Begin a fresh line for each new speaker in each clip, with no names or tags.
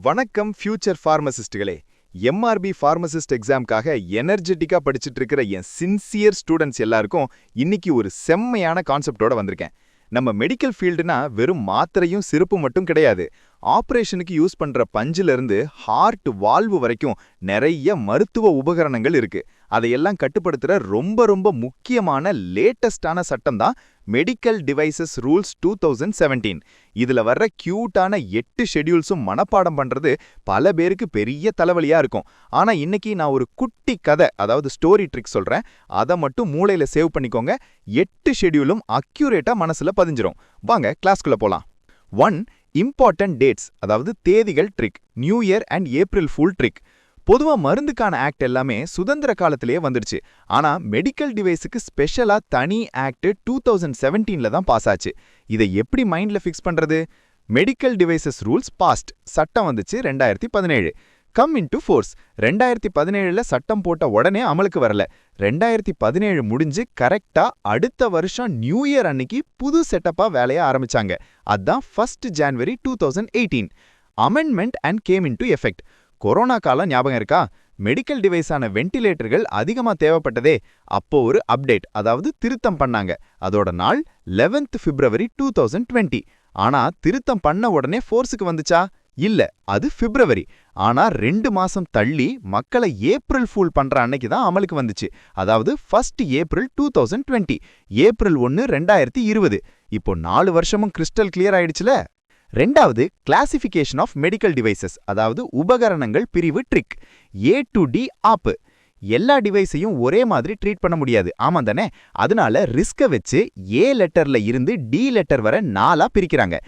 வணக்கம் future ஃபார்மசிஸ்டுகளே. MRP pharmacist எக்ஸாம்காக எனர்ஜெட்டிக்கா படிச்சுட்டு இருக்கிற என் சின்சியர் ஸ்டூடெண்ட்ஸ் எல்லாருக்கும் இன்னைக்கு ஒரு செம்மையான கான்செப்டோட வந்திருக்கேன். நம்ம மெடிக்கல் ஃபீல்டுனா வெறும் மாத்திரையும் சிறப்பு மட்டும் கிடையாது. ஆபரேஷனுக்கு யூஸ் பண்ற பஞ்சில இருந்து ஹார்ட் வால்வு வரைக்கும் நிறைய மருத்துவ உபகரணங்கள் இருக்கு. அதையெல்லாம் கட்டுப்படுத்துற ரொம்ப முக்கியமான லேட்டஸ்டான சட்டம் தான் மெடிக்கல் டிவைசஸ் ரூல்ஸ் 2017. இதுல வர்ற கியூட்டான 8 ஷெட்யூல்ஸும் மனப்பாடம் பண்றது பல பேருக்கு பெரிய தலைவலியா இருக்கும். ஆனா இன்னைக்கு நான் ஒரு குட்டி கதை, அதாவது ஸ்டோரி ட்ரிக் சொல்றேன். அதை மட்டும் மூளையில சேவ் பண்ணிக்கோங்க. 8 ஷெட்யூலும் அக்யூரேட்டா மனசுல பதிஞ்சிரும். வாங்க கிளாஸ்க்குள்ள போலாம். 1. இம்பார்ட்டன்ட் டேட்ஸ், அதாவது தேதிகள் trick. New year and April full trick. பொதுவா மருந்துக்கான ஆக்ட் எல்லாமே சுதந்திர காலத்திலேயே வந்துடுச்சு. ஆனா மெடிக்கல் டிவைஸுக்கு ஸ்பெஷலா தனி ஆக்ட் 2017ல தான் பாஸ் ஆச்சு. இதை எப்படி மைண்ட்ல ஃபிக்ஸ் பண்றது? மெடிக்கல் டிவைசஸ் ரூல்ஸ் பாஸ்ட், சட்டம் வந்துச்சு 2017. கம் இன்டு ஃபோர்ஸ், 2017ல சட்டம் போட்ட உடனே அமலுக்கு வரல. 2017 முடிஞ்சு கரெக்டா அடுத்த வருஷம் நியூ இயர் அன்னைக்கு புது செட்டப்பா வேலைய ஆரம்பிச்சாங்க. அதான் 1 ஜனவரி 2018. Amendment and game into effect. Corona காலம் ஞாபகம் இருக்கா? மெடிக்கல் டிவைஸான வென்டிலேட்டர்கள் அதிகமா தேவைப்பட்டதே. அப்போ ஒரு அப்டேட், அதாவது திருத்தம் பண்ணாங்க. அதோட நாள் 11th February 2020. ஆனா திருத்தம் பண்ண உடனே ஃபோர்ஸுக்கு வந்துச்சா? இல்ல, அது பிப்ரவரி. ஆனா 2 மாசம் தள்ளி மக்களை ஏப்ரல் ஃபூல் பண்ற அன்னைக்கு தான் அமலுக்கு வந்துச்சு. அதாவது 1 April 2020. ஏப்ரல் 1, 2020. இப்போ 4 வருஷமும் கிறிஸ்டல் கிளியர் ஆயிடுச்சுல. 2வது கிளாசிஃபிகேஷன் ஆஃப் மெடிக்கல் டிவைசஸ், அதாவது உபகரணங்கள் பிரிவு ட்ரிக். A to D ஆப்பு. எல்லா டிவைஸையும் ஒரே மாதிரி ட்ரீட் பண்ண முடியாது, ஆமா தானே? அதனால ரிஸ்க வச்சு ஏ லெட்டர்ல இருந்து டி லெட்டர் வரை 4ஆ பிரிக்கிறாங்க.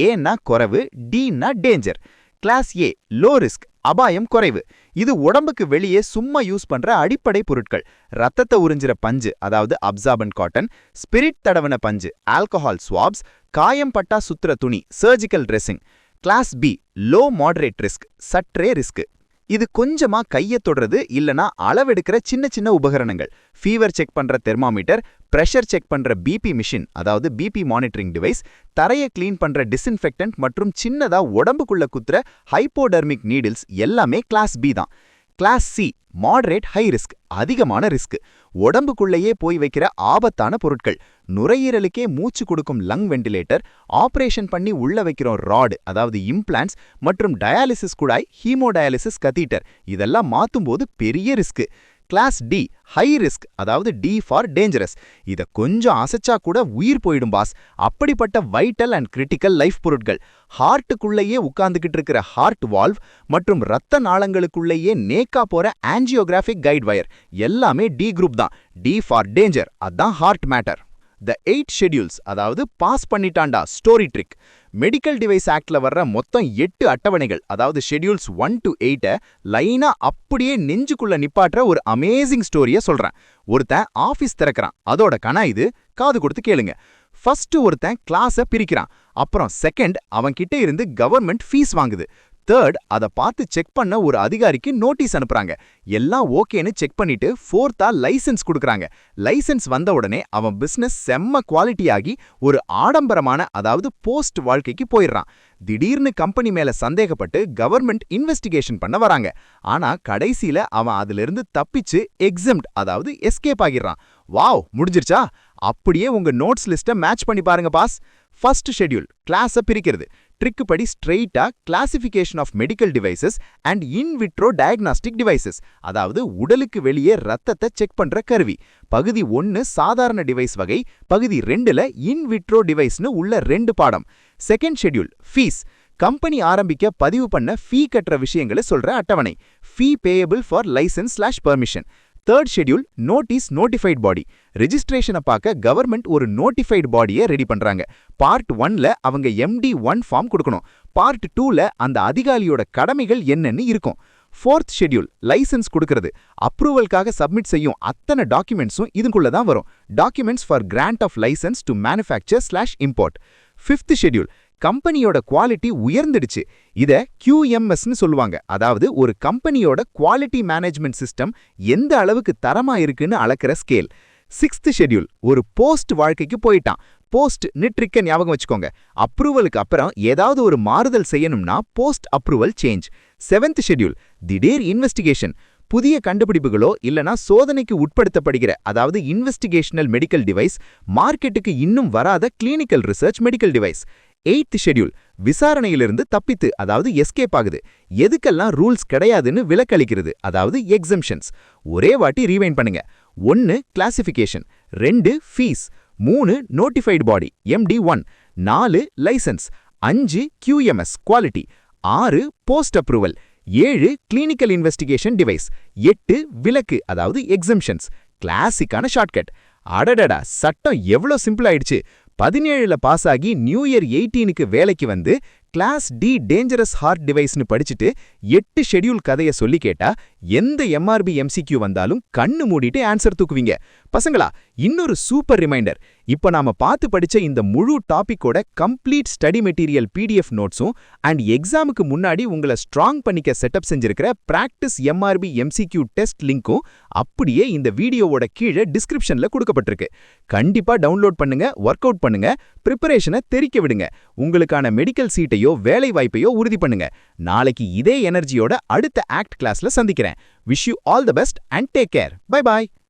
ஏன்னா குறைவு, டின்னா டேஞ்சர். கிளாஸ் ஏ லோ ரிஸ்க், அபாயம் குறைவு. இது உடம்புக்கு வெளியே சும்மா யூஸ் பண்ற அடிப்படை பொருட்கள். ரத்தத்தை உறிஞ்சிற பஞ்சு, அதாவது அப்சார்பன்ட் காட்டன், ஸ்பிரிட் தடவன பஞ்சு, ஆல்கஹால் ஸ்வாப்ஸ், காயம் பட்டா சுத்துற துணி, surgical dressing. Class B low moderate risk, சற்றே ரிஸ்க். இது கொஞ்சமா கையை தொடுறது இல்லனா அளவெடுக்கிற சின்ன உபகரணங்கள். ஃபீவர் செக் பண்ற தெர்மாமீட்டர், பிரஷர் செக் பண்ற பிபி மிஷின், அதாவது பிபி மானிட்டரிங் டிவைஸ், தரையை கிளீன் பண்ற டிஸ்இன்ஃபெக்டன்ட் மற்றும் சின்னதா உடம்புக்குள்ள குத்துற ஹைப்போடெர்மிக் நீடில்ஸ் எல்லாமே கிளாஸ் பி தான். Class C moderate high risk, அதிகமான ரிஸ்க். உடம்புக்குள்ளேயே போய் வைக்கிற ஆபத்தான பொருட்கள். நுரையீரலுக்கே மூச்சு கொடுக்கும் லங் வெண்டிலேட்டர், ஆபரேஷன் பண்ணி உள்ள வைக்கிறோம் ராட், அதாவது இம்ப்ளான்ட்ஸ், மற்றும் டயாலிசிஸ் குழாய், ஹீமோடயாலிசிஸ் கதீட்டர். இதெல்லாம் மாத்தும்போது பெரிய risk. Class D high risk, அதாவது டி ஃபார் டேஞ்சரஸ். இத கொஞ்சம் அசைச்சா கூட உயிர் போயிடும் பாஸ். அப்படிப்பட்ட வைட்டல் அண்ட் கிரிட்டிக்கல் லைஃப் பொருட்கள். ஹார்ட்டுக்குள்ளேயே உட்கார்ந்துகிட்டு இருக்கிற ஹார்ட் வால்வ் மற்றும் ரத்த நாளங்களுக்குள்ளேயே நேக்கா போற ஆஞ்சியோகிராஃபிக் கைட் வயர் எல்லாமே டி குரூப் தான். டி ஃபார் டேஞ்சர், அதான் ஹார்ட் மேட்டர். The 8 ஷெட்யூல்ஸ், அதாவது பாஸ் பண்ணிட்டாண்டா ஸ்டோரி ட்ரிக். மெடிக்கல் டிவைஸ் ஆக்ட்ல வர்ற மொத்தம் 8 அட்டவணைகள், அதாவது ஷெட்யூல்ஸ் 1 to 8 லைனா அப்படியே நெஞ்சுக்குள்ள நிப்பாட்டுற ஒரு அமேசிங் ஸ்டோரிய சொல்றேன். ஒருத்தன் ஆபீஸ் திறக்கிறான், அதோட கணா இது, காது கொடுத்து கேளுங்க. ஃபர்ஸ்ட் ஒருத்தன் கிளாஸ பிரிக்கிறான். அப்புறம் செகண்ட், அவன் கிட்ட இருந்து கவர்மெண்ட் ஃபீஸ் வாங்குது. தேர்ட், அதை பார்த்து செக் பண்ண ஒரு அதிகாரிக்கு நோட்டீஸ் அனுப்புறாங்க. எல்லாம் ஓகேன்னு செக் பண்ணிட்டு ஃபோர்த்தா லைசன்ஸ் கொடுக்கறாங்க. லைசன்ஸ் வந்த உடனே அவன் பிசினஸ் செம்ம குவாலிட்டி ஆகி ஒரு ஆடம்பரமான, அதாவது போஸ்ட் வாழ்க்கைக்கு போயிடுறான். திடீர்னு கம்பெனி மேல சந்தேகப்பட்டு கவர்மெண்ட் இன்வெஸ்டிகேஷன் பண்ண வராங்க. ஆனா கடைசியில அவன் அதிலிருந்து தப்பிச்சு எக்ஸம்ட், அதாவது எஸ்கேப் ஆகிடுறான். வாவ், முடிஞ்சிருச்சா? அப்படியே உங்க நோட்ஸ் லிஸ்ட்டை மேட்ச் பண்ணி பாருங்க பாஸ். ஃபர்ஸ்ட் ஷெட்யூல் கிளாஸ பிரிக்கிறது. ட்ரிக் படி ஸ்ட்ரெயிட்டா classification of medical devices and in vitro diagnostic devices, அதாவது உடலுக்கு வெளியே ரத்தத்தை செக் பண்ற கருவி. பகுதி 1 சாதாரண டிவைஸ் வகை, பகுதி 2ல இன் விட்ரோ டிவைஸ்னு உள்ள 2 பாடம். Second schedule fees. கம்பெனி ஆரம்பிக்க பதிவு பண்ண ஃபீ கட்டுற விஷயங்களை சொல்ற அட்டவணை. Fee payable for licence permission. Third schedule notice notified body. ரெஜிஸ்ட்ரேஷனை பார்க்க கவர்மெண்ட் ஒரு நோட்டிஃபைட் பாடியை ரெடி பண்றாங்க. பார்ட் 1ல அவங்க MD1 ஃபார்ம் கொடுக்கணும். பார்ட் 2ல அந்த அதிகாரியோட கடமைகள் என்னன்னு இருக்கும். ஃபோர்த் ஷெட்யூல் லைசன்ஸ் கொடுக்கிறது. அப்ரூவல்காக சப்மிட் செய்யும் அத்தனை டாக்குமெண்ட்ஸும் இதுக்குள்ள தான் வரும். Documents for grant of licence to manufacture import. Fifth schedule கம்பெனியோட குவாலிட்டி உயர்ந்துடுச்சு. இத QMSன்னு சொல்லுவாங்க, அதாவது ஒரு கம்பெனியோட குவாலிட்டி மேனேஜ்மெண்ட் சிஸ்டம் எந்த அளவுக்கு தரமா இருக்குன்னு அளக்கிற ஸ்கேல். சிக்ஸ்த் ஷெட்யூல் ஒரு போஸ்ட் வாழ்க்கைக்கு போயிட்டான். போஸ்ட்னு ட்ரிக்க ஞாபகம் வச்சுக்கோங்க. அப்ரூவலுக்கு அப்புறம் ஏதாவது ஒரு மாறுதல் செய்யணும்னா post approval change. 7th schedule திடீர் இன்வெஸ்டிகேஷன். புதிய கண்டுபிடிப்புகளோ இல்லனா சோதனைக்கு உட்படுத்தப்படுகிற அதாவது இன்வெஸ்டிகேஷனல் மெடிக்கல் டிவைஸ், மார்க்கெட்டுக்கு இன்னும் வராத clinical research medical device. 8th schedule விசாரணையிலிருந்து தப்பித்து அதாவது எஸ்கேப் ஆகுது. எதுக்கெல்லாம் ரூல்ஸ் கிடையாதுன்னு விலக்களிக்கிறது அதாவது எக்ஸம்ஷன்ஸ். ஒரே வாட்டி ரீவைண்ட் பண்ணுங்க. 1 classification, 2 fees, 3 notified body MD1, 4 licence, 5 QMS quality, 6 post approval, 7 clinical investigation device, 8 விலக்கு அதாவது எக்ஸம்ஷன்ஸ். கிளாசிக்கான ஷார்ட்கட். அடடடா, சட்டம் எவ்வளோ சிம்பிள் ஆயிடுச்சு. 17ல பாஸ் ஆகி நியூ இயர் 18க்கு வேலைக்கு வந்து கிளாஸ் டி டேஞ்சரஸ் ஹார்ட் டிவைஸ்னு படிச்சுட்டு 8 ஷெட்யூல் கதையை சொல்லி கேட்டா எந்த எம்ஆர்பி MCQ வந்தாலும் கண்ணு மூடிட்டு ஆன்சர் தூக்குவீங்க. பசங்களா, இன்னொரு சூப்பர் ரிமைண்டர். இப்ப நாம பார்த்து படிச்ச இந்த முழு டாபிக்கோட கம்ப்ளீட் ஸ்டடி மெட்டீரியல் PDF நோட்ஸும் அண்ட் எக்ஸாமுக்கு முன்னாடி உங்களை ஸ்ட்ராங் பண்ணிக்க செட்டப் செஞ்சிருக்கிற பிராக்டிஸ் எம்ஆர்பி MCQ டெஸ்ட் லிங்க்கும் அப்படியே இந்த வீடியோவோட கீழே டிஸ்கிரிப்ஷன்ல கொடுக்கப்பட்டிருக்கு. கண்டிப்பா டவுன்லோட் பண்ணுங்க, ஒர்க் அவுட் பண்ணுங்க, ப்ரிப்பரேஷனை தெரிக்க விடுங்க. உங்களுக்கான மெடிக்கல் சீட்டையோ வேலை வாய்ப்பையோ உறுதி பண்ணுங்க. நாளைக்கு இதே எனர்ஜியோட அடுத்த ஆக்ட் கிளாஸ்ல சந்திக்கிறேன். Wish you all the best and take care. Bye bye.